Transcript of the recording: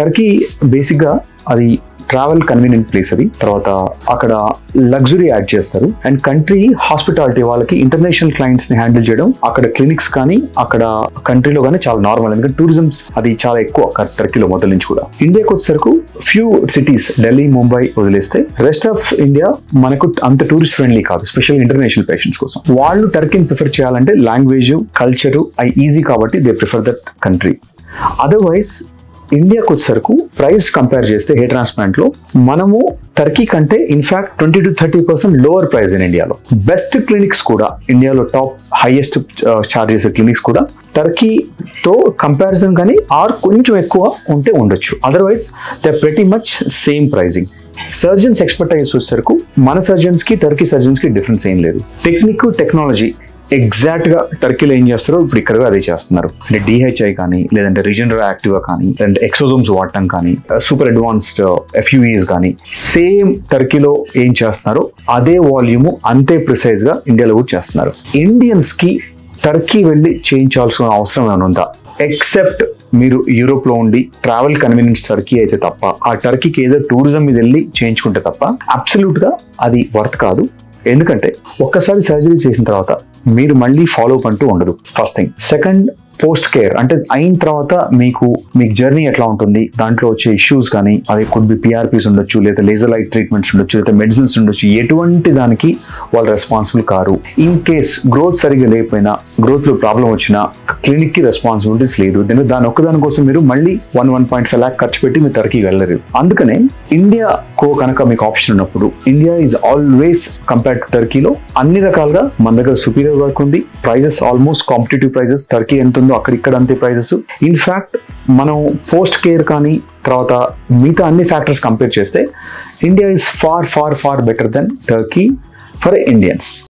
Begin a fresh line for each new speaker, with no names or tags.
Turkey బేసిక్గా అది travel convenient place. అది తర్వాత అక్కడ లగ్జరీ యాడ్ చేస్తారు. అండ్ కంట్రీ హాస్పిటాలిటీ వాళ్ళకి ఇంటర్నేషనల్ క్లయింట్స్ ని హ్యాండిల్ చేయడం, అక్కడ క్లినిక్స్ కానీ అక్కడ కంట్రీలో కానీ చాలా నార్మల్. ఎందుకంటే టూరిజం అది చాలా ఎక్కువ టర్కీలో మొదటి నుంచి కూడా. ఇండియాకి వచ్చేసరికి ఫ్యూ సిటీస్, ఢిల్లీ, ముంబై వదిలేస్తే రెస్ట్ ఆఫ్ ఇండియా మనకు అంత టూరిస్ట్ ఫ్రెండ్లీ కాదు, స్పెషల్ ఇంటర్నేషనల్ పేషెంట్స్ కోసం. వాళ్ళు టర్కీని ప్రిఫర్ చేయాలంటే లాంగ్వేజ్, కల్చరు అవి ఈజీ కాబట్టి they prefer that country. Otherwise ఇండియాకి వచ్చేసరికి ప్రైస్ కంపేర్ చేస్తే హెయిర్ ట్రాన్స్ప్లాంట్ లో మనము టర్కీ కంటే in fact 20 to 30% lower price in ఇండియాలో. బెస్ట్ క్లినిక్స్ కూడా ఇండియాలో టాప్ హైయెస్ట్ చార్జ్ చేసే క్లినిక్స్ కూడా టర్కీతో కంపారిజన్ కానీ ఆర్ కొంచెం ఎక్కువ ఉంటే ఉండొచ్చు. Otherwise they pretty much same pricing. Surgeons expertise వచ్చేసరికి మన సర్జన్స్ కి టర్కీ సర్జన్స్ కి డిఫరెన్స్ ఏం లేదు. టెక్నిక్, టెక్నాలజీ ఎగ్జాక్ట్ గా టర్కీలో ఏం చేస్తారో ఇప్పుడు ఇక్కడ అదే చేస్తున్నారు. అంటే డిహెచ్ఐ కానీ, లేదంటే రీజనరేటివ్ యాక్టివా కానీ, లేదంటే ఎక్సోజోమ్స్ వాడటం కానీ, సూపర్ అడ్వాన్స్డ్ FUEs కానీ, సేమ్ టర్కీలో ఏం చేస్తున్నారో అదే వాల్యూమ్ అంతే ప్రిసైజ్ గా ఇండియాలో కూడా చేస్తున్నారు. ఇండియన్స్ కి టర్కీ వెళ్ళి చేయించాల్సిన అవసరం ఏమైనా ఉందా? ఎక్సెప్ట్ మీరు యూరోప్ లో ఉండి ట్రావెల్ కన్వీనియన్స్ టర్కీ అయితే తప్ప, ఆ టర్కీకి ఏదో టూరిజం మీద వెళ్ళి చేయించుకుంటే తప్ప అబ్సల్యూట్ గా అది వర్త్ కాదు. ఎందుకంటే ఒక్కసారి సర్జరీ చేసిన తర్వాత మీరు మళ్ళీ ఫాలో అప్ అంటూ ఉండదు. First thing. Second, post care అంటే అయిన తర్వాత మీకు జర్నీ ఎట్లా ఉంటుంది, దాంట్లో వచ్చే ఇష్యూస్ కానీ, అది కుడ్ బి PRPs ఉండొచ్చు, లేదా లేజర్ లైట్ ట్రీట్మెంట్స్ ఉండొచ్చు, లేదా మెడిసిన్స్ ఉండొచ్చు, ఎటువంటి దానికి వాళ్ళు responsible car. In case growth సరిగ్గా లేకపోయినా, గ్రోత్ లో ప్రాబ్లం వచ్చినా క్లినిక్ కి రెస్పాన్సిబిలిటీస్ లేదు. దాని ఒక్కదాని కోసం మీరు మళ్ళీ 1.5 lakh ఖర్చు పెట్టి మీరు టర్కీ వెళ్ళరు. అందుకనే ఇండియాకో కనుక మీకు ఆప్షన్ ఉన్నప్పుడు India is always compare to టర్కీలో అన్ని రకాలుగా మన దగ్గర సుపీరియర్ వర్క్ ఉంది. Prices almost competitive prices. Turkey ఎంత ఉందో అక్కడ ఇక్కడ అంతే ప్రైజెస్. ఇన్ఫాక్ట్ మనం పోస్ట్ కేర్ కానీ తర్వాత మిగతా అన్ని ఫ్యాక్టర్స్ కంపేర్ చేస్తే India is far better than Turkey for Indians.